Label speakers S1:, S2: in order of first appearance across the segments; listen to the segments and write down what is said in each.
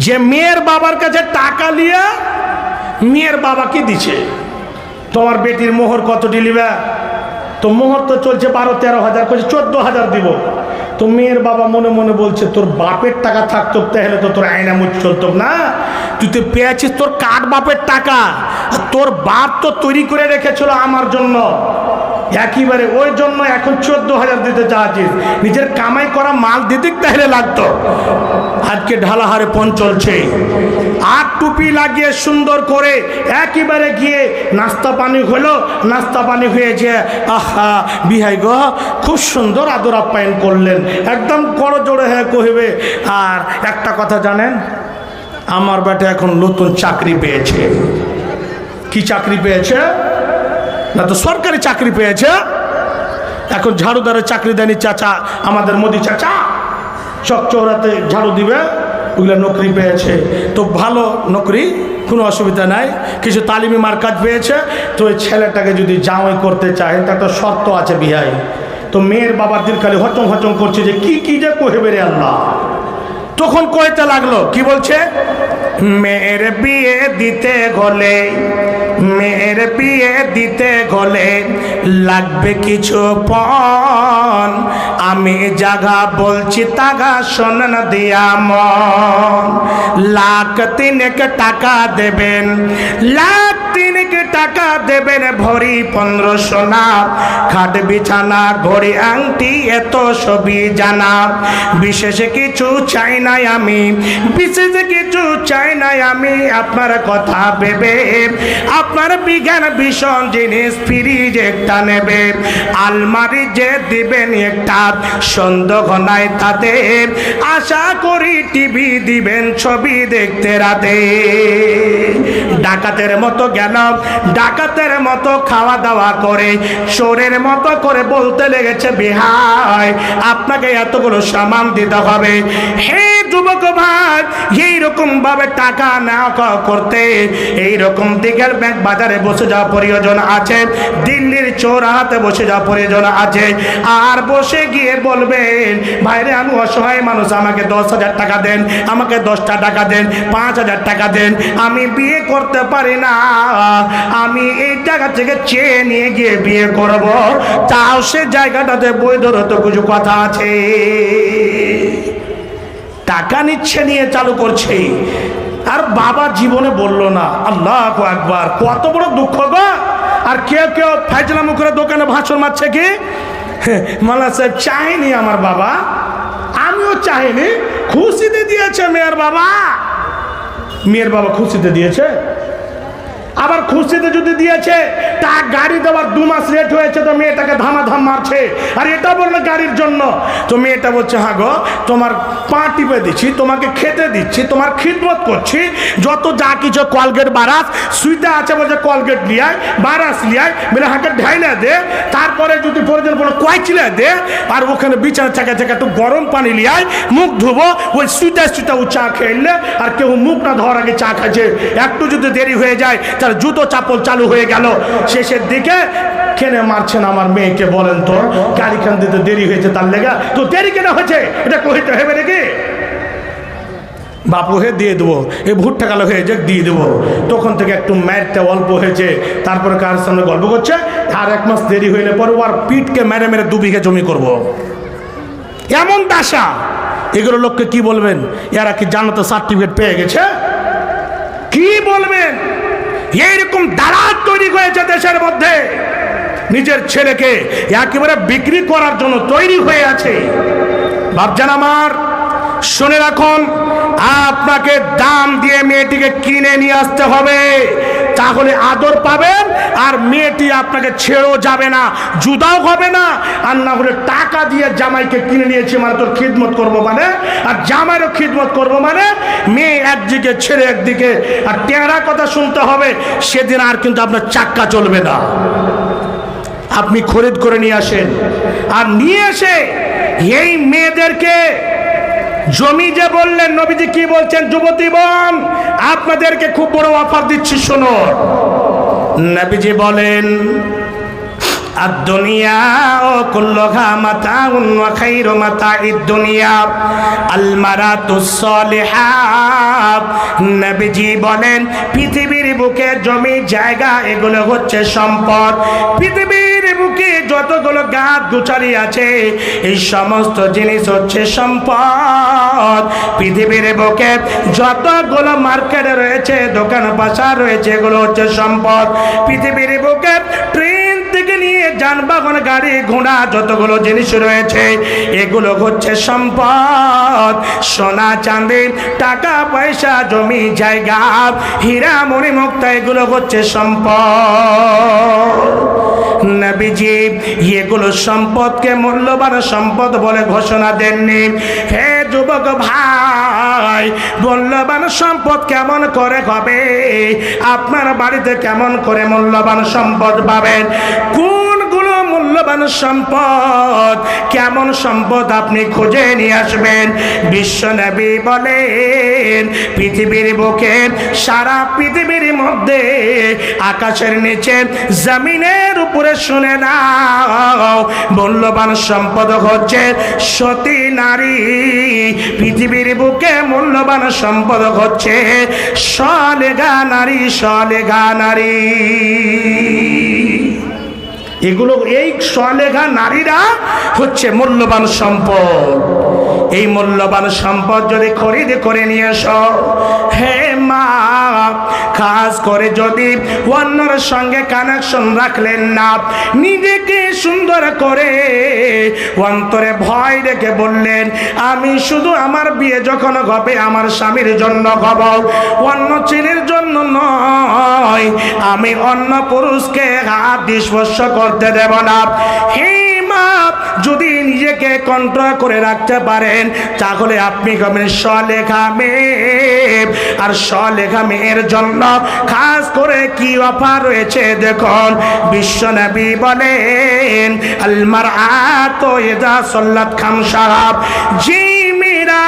S1: যে মেয়ের বাবার কাছে টাকা নিয়ে মেয়ের বাবাকে দিছে, তোমার বেটির মোহর কত দিলিবা? তো মোহর তো চলছে 12-13 হাজার, করছে 14,000 দিব। তো মেয়ের বাবা মনে মনে বলছে, তোর বাপের টাকা থাকতো তাহলে তো তোর আয়না মুখ চলতো না, তুই তো পেয়েছিস তোর কাঠ বাপের টাকা, তোর বাপ তো তৈরি করে রেখেছিল আমার জন্য, একেবারে ওই জন্য এখন 14,000 দিতে চাচ্ছিস, নিজের কামাই করা মাল দিতে তাহলে লাগতো। আজকে ঢালাহারে পণ চলছে, আর টুপি লাগিয়ে সুন্দর করে একেবারে গিয়ে নাস্তা পানি হলো, নাস্তা পানি হয়েছে, আহা বিহাই গো খুব সুন্দর আদর আপ্যায়ন করলেন, একদম করো জোড়ে হ্যাঁ কহিবে। আর একটা কথা জানেন, আমার বেটা এখন নতুন চাকরি পেয়েছে। কি চাকরি পেয়েছে? না তো সরকারি চাকরি পেয়েছে। এখন ঝাড়ুদারের চাকরি দেয়নি চাচা, আমাদের মোদি চাচা, সব চৌরাতে ঝাড়ু দিবে, ওগুলো নকরি পেয়েছে। তো ভালো নকরি, কোনো অসুবিধা নাই, কিছু তালিমি মার কাজ পেয়েছে। তো ওই ছেলেটাকে যদি জামাই করতে চায় তার একটা শর্ত আছে বিহাই। তো মেয়ের বাবার দিন খালি হচং হচং করছে যে কি যে কহেবে রে আল্লাহ। তখন কইতে লাগলো, কি বলছে, মেয়ের বিয়ে দিতে গলে, মেয়ের বিয়ে দিতে গলে লাগবে কিছু পণ, আমি জাগা বলছি তাগা শোনেন দিয়া মন। 1,03,000 টাকা দেবেন, 1,03,000 টাকা দেবেন, ভরি 15 সোনা, খাট বিছানা ঘড়ি আংটি এত সবই জানা। বিশেষ কিছু চাই নাই আমি, বিশেষ কিছু চাই নাই আমি, আপনার কথা ভেবে আপনার বিজ্ঞান ভীষণ জিনিস ফ্রিজ একটা নেবে, আলমারি যে দিবেন একটা সন্দেহ নাই তাতে, আশা করি টিভি দিবেন ছবি দেখতে রাতে। ডাকাতের মতো গেল, ডাকাতের মতো খাওয়া দাওয়া করে চোরের মতো করে বলতে লেগেছে, বিহাই আপনাকে এতগুলো সামান দিতে হবে। হে যুবক ভাই, এইরকম ভাবে টাকা নেওয়া করতে এইরকম দিকের ব্যাংক বাজারে বসে যাওয়া প্রয়োজন আছে, দিল্লির চৌরাহাতে বসে যাওয়া প্রয়োজন আছে। আর বসে গিয়ে বলবেন, ভাইরে আমি অসহায় মানুষ, আমাকে 10,000 টাকা দেন, আমাকে 10টা টাকা দেন, 5,000 টাকা দেন, আমি বিয়ে করতে পারি না, আমি এই জায়গা থেকে চেয়ে নিয়ে গিয়ে বিয়ে করব। তাও সে জায়গাটাতে বৈধরত কিছু কথা আছে। টাকা নিচ্ছে, নিয়ে চালু করছে, আর বাবা জীবনে বলল না। আল্লাহু আকবার, কত বড় দুঃখ গো। আর কেউ কেউ ফাইজলামু করে দোকানে ভাষণ মারছে, কি মালা সাহেব চাইনি আমার বাবা, আমিও চাইনি, খুশিতে দিয়েছে মেয়ের বাবা। মেয়ের বাবা খুশিতে দিয়েছে, আবার খুশিতে যদি দিয়েছে তা গাড়ি দেওয়ার 2 মাস লেট হয়েছে, তো মেয়েটাকে ধামাধাম মারছে। আর এটা বললো গাড়ির জন্য, তো মেয়েটা বলছে, হ্যাঁ গো তোমার পা টিপে দিচ্ছি, তোমাকে খেতে দিচ্ছি, তোমার খিদমত করছি, যত যা কিছু কলগেট বারাস সুইতে আছে বলছে কলগেট লিয়ায়, বারাস লিয়ায়, বলে হাঁকে ঢাইলে দে, তারপরে যদি প্রয়োজন কোনো কয়েকচিলে দে, আর ওখানে বিছানা চাকা চাকা একটু গরম পানি লিয়ায়, মুখ ধুবো, ওই সুইতে সুইতে ও চা খেলে। আর কেউ মুখ না ধোয়ার আগে চা খাচ্ছে, একটু যদি দেরি হয়ে যায় তার জুতো চাপল চালু হয়ে গেল। শেষের দিকে কেন মারছেন আমার মেয়েকে বলেন তো, গাড়ি খান দিতে দেরি হয়েছে তার লেগা, তো দেরি কেন হয়েছে এটা কহিতে হবে নাকি? বাপু হে দিয়ে দেবো, এই ভুট্টা কালো হয়ে যাক দিয়ে দেবো। তখন থেকে একটু ম্যারটা অল্প হয়েছে, তারপরে কার সামনে গল্প করছে, আর 1 মাস দেরি হইলে পরে আর পিঠকে মেরে মেরে 2 বিঘা জমি করব। এমন দাসা, এগুলো লোককে কি বলবেন? এরা কি জান্নাতে সার্টিফিকেট পেয়ে গেছে? কি বলবেন? এইরকম দালাল তৈরি হয়েছে দেশের মধ্যে, নিজের ছেলেকে একেবারে বিক্রি করার জন্য তৈরি হয়ে আছে। বাপজান আমার, শুনে রাখুন, আপনাকে দাম দিয়ে মেয়েটিকে কিনে নিয়ে আসতে হবে, তাহলে আদর পাবেন, আর মেয়েটি আপনাকে ছেড়েও যাবে না, জুদাও হবে না। আর না হলে টাকা দিয়ে জামাইকে কিনে নিয়েছি মানে তোর খিদমত করবো মানে, আর জামাইরও খিদমত করবো মানে, মেয়ে একদিকে ছেড়ে একদিকে, আর টেরা কথা শুনতে হবে, সেদিন আর কিন্তু আপনার চাক্কা চলবে না। আপনি খরিদ করে নিয়ে আসেন, আর নিয়ে এসে এই মেয়েদেরকে জমি যে বললেন, নবীজি কি বলছেন, যুবতী বোন আপনাদেরকে খুব বড় অফার দিচ্ছি, শোনো। নবীজি বলেন, আদ-দুনিয়া কুল্লুহা মাতাউন ওয়া খায়রু মাতাইদ দুনিয়া আল মারাতুস সালিহাত। নবীজি বলেন পৃথিবীর বুকে জমি জায়গা এগুলো হচ্ছে সম্পদ। পৃথিবীর বুকে যতগুলো গাছ গুছারি আছে এই সমস্ত জিনিস হচ্ছে সম্পদ। পৃথিবীর বুকে যতগুলো মার্কেট রয়েছে, দোকান বাজার রয়েছে, এগুলো হচ্ছে সম্পদ। পৃথিবীর বুকে ট্রেন থেকে নিয়ে যানবাহন গাড়ি ঘোড়া যতগুলো জিনিস রয়েছে এগুলো হচ্ছে সম্পদ। সোনা চাঁদি টাকা পয়সা জমি জায়গা হীরা মণি মুক্তা এগুলো হচ্ছে সম্পদ। নবীজি এগুলো সম্পদকে মূল্যবান সম্পদ বলে ঘোষণা দেননি। হে যুবক ভাই, মূল্যবান সম্পদ কেমন করে হবে? আপনার বাড়িতে কেমন করে মূল্যবান সম্পদ পাবেন? কোনগুলো মূল্যবান সম্পদ, কেমন সম্পদ আপনি খুঁজে নিয়ে আসবেন? বিশ্ব নবী বলেন পৃথিবীর বুকে, সারা পৃথিবীর মধ্যে, আকাশের নিচে, জমিনের উপরে শুনে নাও, মূল্যবান সম্পদ হচ্ছে সতী নারী। পৃথিবীর বুকে মূল্যবান সম্পদ হচ্ছে সলেগা নারী, সলেগা নারী। এগুলো, এই সলেগা নারীরা হচ্ছে মূল্যবান সম্পদ। এই মূল্যবান সম্পদ যদি খরিদ করে নিয়ে এসো, হে মা, খাস করে যদি অন্যর সঙ্গে কানেকশন রাখলেন না, নিজেকে সুন্দর করে অন্তরে ভয় রেখে বললেন আমি শুধু আমার বিয়ে যখন হবে আমার স্বামীর জন্য হব, অন্য ছেলের জন্য নয়, আমি অন্য পুরুষকে হাত স্পর্শ করতে দেব না। হে মা, যদি নিজেকে কন্ট্রোল করে রাখতে পারেন তাহলে আপনি হবেন সলেখা মেয়ে। আর সলেখা মেয়ের জন্য খাস করে কি অফার রয়েছে দেখুন। বিশ্ব নবী বলেন আল মারআতু ইযা সাল্লাত খামসাহা, যে মেয়েরা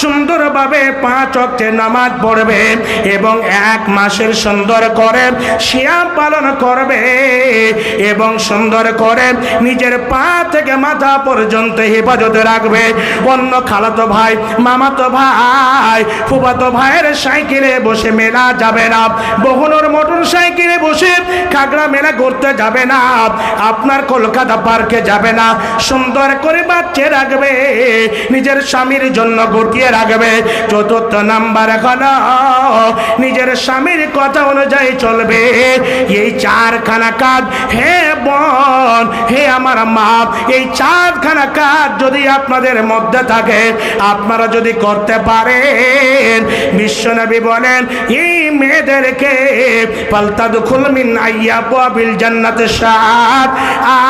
S1: সুন্দরভাবে 5 ওয়াক্তের নামাজ পড়বে এবং 1 মাসের সুন্দর করে সিয়াম পালন করবে এবং সুন্দর করে নিজের পা থেকে মাথা পর্যন্ত হেফাজতে রাখবে, অন্য খালাতো ভাই, মামাতো ভাই, ফুফাতো ভাইয়ের সাইকেলে বসে মেলা যাবে না, বহুনোর মোটর সাইকেলে বসে খাগড়া মেলা করতে যাবে না, আপনার কলকাতা পার্কে যাবে না, সুন্দর করে বাচ্চা রাখবে, নিজের স্বামীর জন্য গটিয়ে রাখবে। চতুর্থ নাম্বার হলো নিজের স্বামীর কথা অনুযায়ী চলবে। এই 4খানা কাজ, হে বোন, হে আমার মা, এই 4খানা কাজ যদি আপনাদের মধ্যে থাকে, আপনারা যদি করতে পারেন, বিশ্বনবী বলেন এই মেয়েদেরকে ফালতাদখুল মিন আইয়াবিল জান্নাতি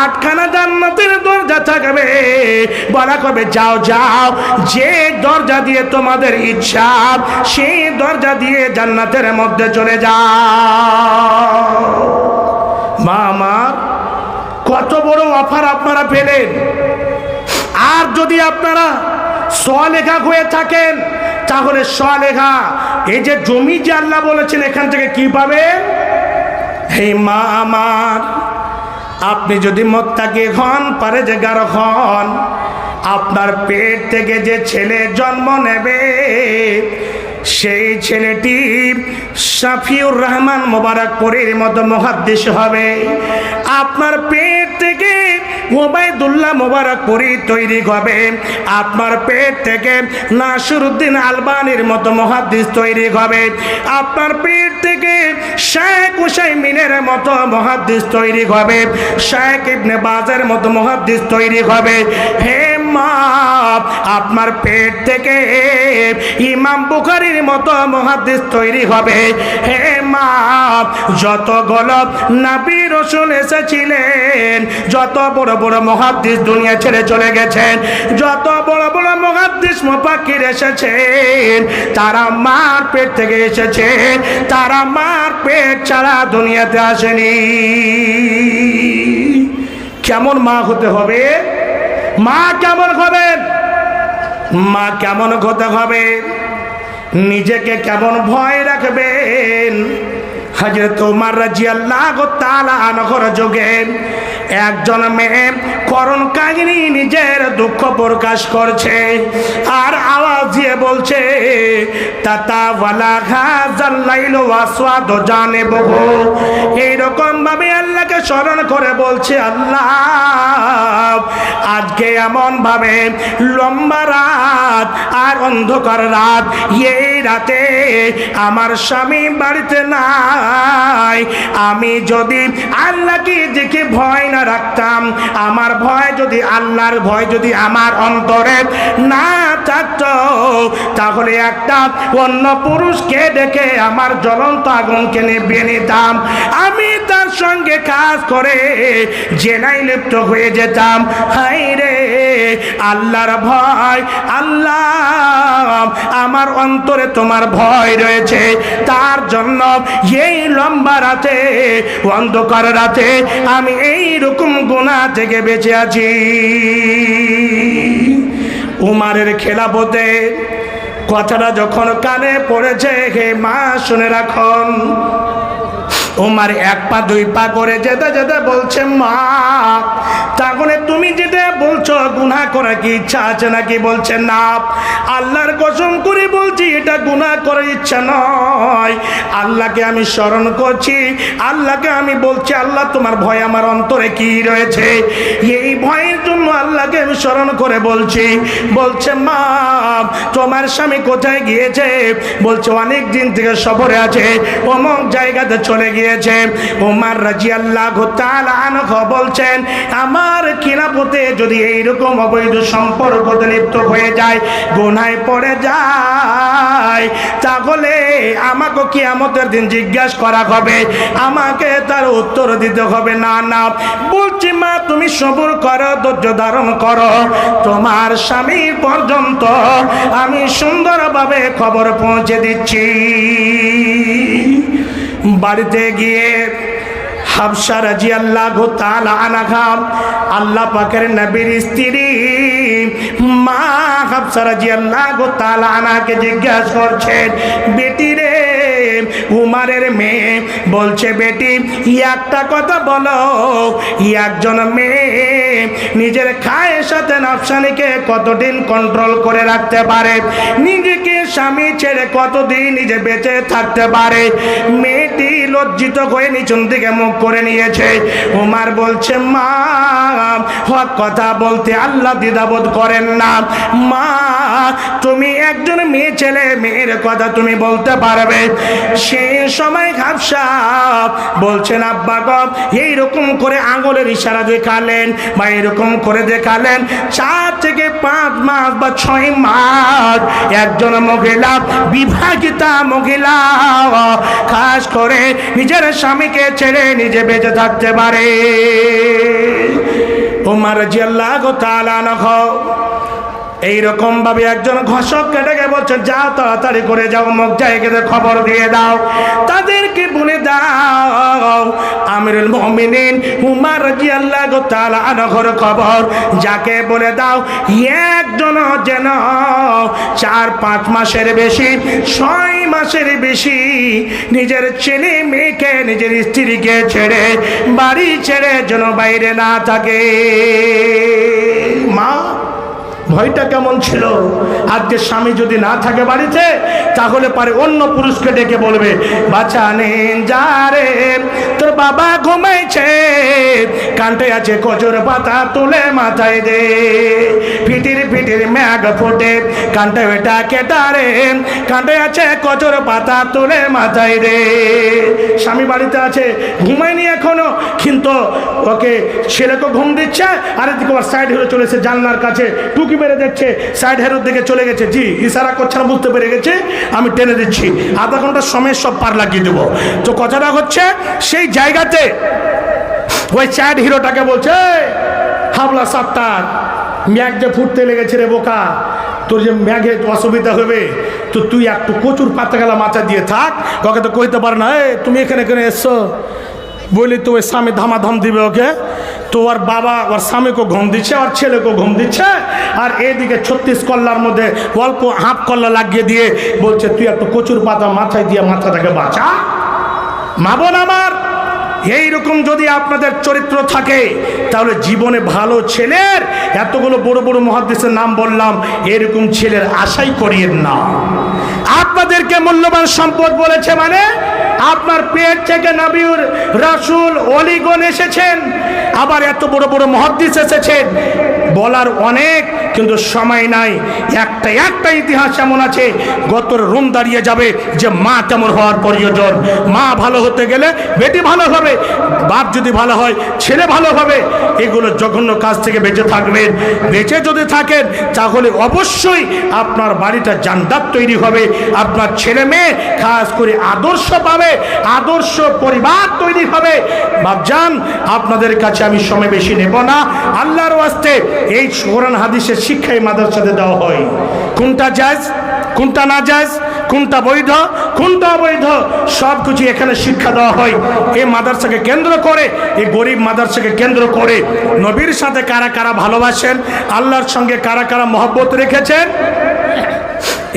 S1: 8খানা জান্নাতের দরজা থাকবে। বলা কবে যাও যাও, যে দরজা দিয়ে তোমাদের ইচ্ছা সেই দরজা দিয়ে জান্নাতের মধ্যে চলে যাও। মা আমার, কত বড় অফার আপনারা পেলেন। আর যদি আপনারা সলেখা হয়ে থাকেন তাহলে সলেখা, এই যে জমি যে আল্লাহ বলেছেন এখান থেকে কি পাবেন? হে মা আমার, আপনি যদি মুত্তাকি হন, পরহেজগার হন, আপনার পেট থেকে যে ছেলে জন্ম নেবে সেই ছেলেটি শাফিউর রহমান মোবারকপুরীর মতো মুহাদ্দিস হবে। আপনার পেট থেকে ওবায়দুল্লাহ মোবারকপুরী তৈরি হবে। আপনার পেট থেকে নাসিরউদ্দিন আলবানির মতো মুহাদ্দিস তৈরি হবে। আপনার পেট থেকে শেখ উসাইমিনের মতো মুহাদ্দিস তৈরি হবে। শেখ ইবনে বাজের মতো মুহাদ্দিস তৈরি হবে। হে মা, আপনার পেট থেকে ইমাম বুখারীর মতো মুহাদ্দিস তৈরি হবে। হে মা, যতগুলো নবী রাসূল এসেছিলেন, যত বড় বড় মুহাদ্দিস দুনিয়া ছেড়ে চলে গেছেন, যত বড় বড় মুহাদ্দিস মুফাক্কির এসেছেন, তারা মার পেট থেকে এসেছেন, তারা মার পেট ছাড়া দুনিয়াতে আসেনি। কেমন মা হতে হবে? মা কেমন হবেন? মা কেমন হতে হবে? নিজেকে কেমন ভয় রাখবেন? হযরত ওমর রাদিয়াল্লাহু তাআলা আনহুর যুগে একজন মেয়ে করুণ কাহিনী নিজের দুঃখ প্রকাশ করছে আর আওয়াজ দিয়ে বলছে তাতা ওয়ালা খাজাল্লাইল ওয়াসওয়াদ জানে বহু। এইরকম ভাবে আল্লাহকে স্মরণ করে বলছে, আল্লাহ আজকে এমন ভাবে লম্বা রাত আর অন্ধকার রাত, এই রাতে আমার স্বামী বাড়িতে নাই। আমি যদি আল্লাহকে দেখে ভয় না রাখতাম, আমার ভয় যদি আল্লাহর ভয় যদি আমার অন্তরে না থাকতো, তাহলে একটা অন্য পুরুষকে ডেকে আমার জ্বলন্ত আগুনকে নিভিয়ে নিতাম। আমি তার সঙ্গে কাজ করে জেনায় লিপ্ত হয়ে যেতাম। হায় রে আল্লাহর ভয়, আল্লাহ আমার অন্তরে তোমার ভয় রয়েছে, তার জন্য এই লম্বা রাতে অন্ধকার রাতে আমি এই রকম গুনাহ থেকে বেঁচে আছি। উমারের খেলাফতে কথাটা যখন কানে পড়েছে, হে মা শুনে রাখুন, উমার এক পা দুই পা করে যেতে যেতে বলছে, মা তাহলে তুমি যেটা বলছো গুনাহ করার কি ইচ্ছা আছে নাকি? বলছে না, আল্লাহর কসম করে বলছি এটা গুনাহ করার ইচ্ছা নয়। আল্লাহকে আমি স্মরণ করছি, আল্লাহকে আমি বলছি আল্লাহ তোমার ভয় আমার অন্তরে কি রয়েছে, এই ভয়ের জন্য আল্লাহকে আমি স্মরণ করে বলছি। বলছে মা তোমার স্বামী কোথায় গিয়েছে? বলছে অনেক দিন থেকে সফরে আছে, অমুক জায়গাতে চলে গিয়েছে। ওমর রাদিয়াল্লাহু তাআলা আনহু বলছেন, আমার খিলাফতে যদি এইরকম অবৈধ সম্পর্কতে লিপ্ত হয়ে যায়, গুনাহে পড়ে যায়, তাহলে আমাকে কিয়ামতের দিন জিজ্ঞাসা করা হবে, আমাকে তার উত্তর দিতে হবে। না না, বলছি মা তুমি সবর করো, ধৈর্য ধারণ করো, তোমার স্বামী পর্যন্ত আমি সুন্দরভাবে খবর পৌঁছে দিচ্ছি। বাড়িতে গিয়ে হাফসা রাদিয়াল্লাহু তাআলা আনহা, আল্লাহ পাকের নবীর স্ত্রী মা হাফসা রাদিয়াল্লাহু তাআলা আনহাকে জিজ্ঞাসা করছেন, বেটি রে, উমারের মেয়ে বলছে, বেটি একটা কথা বলো, একজন মেয়ে নিজের খায়ের সাথে নফসানিকে কতদিন কন্ট্রোল করে রাখতে পারে, নিজেকে স্বামী ছেড়ে কতদিন নিজে বেঁচে থাকতে পারে? মেয়েটি লজ্জিত হয়ে নিচুন দিকে মুখ করে নিয়েছে। উমার বলছে, মা হক কথা বলতে আল্লাহ দ্বিধাবোধ করেন না। মা তুমি একজন মেয়ে ছেলে, মেয়ের কথা তুমি বলতে পারবে। সেই সময় হাফসা বলছেন, আব্বা গো, এইরকম করে আঙুলের ইশারা দেখালেন বা এরকম করে দেখালেন, 4 থেকে 5 মাস বা 6 মাস একজন মহিলা, বিবাহিতা মহিলা খাস করে নিজের স্বামীকে ছেড়ে নিজে বেঁচে থাকতে পারে। ওমর রাদিয়াল্লাহু তাআলা আনহু এইরকম ভাবে একজন ঘোষক কেটে বলছে, যাও তাড়াতাড়ি করে যাও, মুখ জায়গাতে খবর দিয়ে দাও, তাদেরকে বলে দাও আমিরুল মুমিনিন উমর রাদিয়াল্লাহু তাআলা আনহুর খবর, যাকে বলে দাও একজন যেন 4-5 মাসের বেশি, 6 মাসের বেশি নিজের ছেলে মেয়েকে, নিজের স্ত্রীকে ছেড়ে, বাড়ি ছেড়ে যেন বাইরে না থাকে। মা ভয়টা কেমন ছিল? আজকে স্বামী যদি না থাকে বাড়িতে, তাহলে পারে অন্য পুরুষকে ডেকে বলবে, বাচ্চা নেন যা রে, তোর বাবা ঘুমাইছে, কানটে আছে কচুর পাতা তুলে মাথায় দে, ফিটির ফিটির ম্যাগ ফোটে, কানটে বেটা কেটারে, কানটে আছে কচুর পাতা তুলে মাথায় দে। স্বামী বাড়িতে আছে, ঘুমায়নি এখনো, কিন্তু ওকে ছেলেকে ঘুম দিচ্ছে, আর এদিকে ওর সাইড হয়ে চলেছে জানলার কাছে, টুকি মেরে দেখছে, সাইড হেরোর দিকে চলে গেছে, জি ইশারা করছে না, বুঝতে পেরে গেছে, আমি টেনে দিচ্ছি, আধা ঘন্টার সময় সব পার লাগিয়ে দেবো। তো কথাটা হচ্ছে, সেই জায়গাতে ওই সাইড হিরোটাকে বলছে, হাবলা সাত্তার, ম্যাগ যে ফুটতে লেগেছে রে বোকা, তোর যে ম্যাগে অসুবিধা হবে, তো তুই একটু কচুর পাতা গেলা মাথা দিয়ে থাক, ওকে তো কইতে পারে না, তুমি এখানে কেন এসছো বলি, তো ওই স্বামী ধামাধাম দিবে ওকে। তো ওর বাবা ওর স্বামীকে ঘুম দিচ্ছে, ওর ছেলেকেও ঘুম দিচ্ছে, আর এদিকে 36 কল্লার মধ্যে অল্প হাফ কল্লা লাগিয়ে দিয়ে বলছে, তুই একটু কচুর পাতা মাথায় দিয়ে মাথাটাকে বাঁচা। মা বোন আমার, এইরকম যদি আপনাদের চরিত্র থাকে তাহলে জীবনে ভালো ছেলের, এতগুলো বড় বড় মুহাদ্দিসের নাম বললাম, এরকম ছেলের আশাই করিয়েন না। আপনাদেরকে মূল্যবান সম্পদ বলেছে মানে আপনার পেট থেকে নবীর রাসূল ওলিগণ এসেছেন, আবার এত বড় বড় মুহাদ্দিস এসেছেন, বলার অনেক, কিন্তু সময় নাই। একটা ইতিহাস এমন আছে, গতর রুম দাঁড়িয়ে যাবে যে মা তেমন হওয়ার প্রয়োজন। মা ভালো হতে গেলে বেটি ভালো হবে, বাপ যদি ভালো হয় ছেলে ভালো হবে। এগুলো জঘন্য কাজ থেকে বেঁচে থাকবেন। বেঁচে যদি থাকেন তাহলে অবশ্যই আপনার বাড়িটা জান্নাত তৈরি হবে, আপনার ছেলে মেয়ে খাস করে আদর্শ পাবে, আদর্শ পরিবার তৈরি হবে। বাপজান, আপনাদের কাছে আমি সময় বেশি নেব না। আল্লাহর ওয়াস্তে এই কোরআন হাদিসের শিক্ষা এই মাদ্রাসাতে দেওয়া হয়। কোনটা জায়েজ, কোনটা না জায়েজ, কোনটা বৈধ, কোনটা অবৈধ, সব কিছু এখানে শিক্ষা দেওয়া হয়। এই মাদ্রাসাকে কেন্দ্র করে, এই গরিব মাদ্রাসাকে কেন্দ্র করে নবীর সাথে কারা কারা ভালোবাসেন, আল্লাহর সঙ্গে কারা কারা মহব্বত রেখেছেন,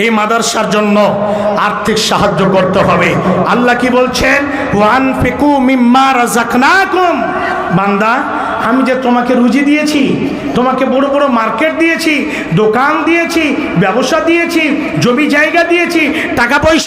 S1: এই মাদ্রাসার জন্য আর্থিক সাহায্য করতে হবে। আল্লাহ কি বলছেন? ওয়ানফিকু মিম্মা রাযাকনাকুম। বান্দা, আমি যে তোমাকে রুজি দিয়েছি, তোমাকে বড় বড় মার্কেট দিয়েছি, দোকান দিয়েছি, ব্যবসা দিয়েছি, জমি জায়গা দিয়েছি, টাকা পয়সা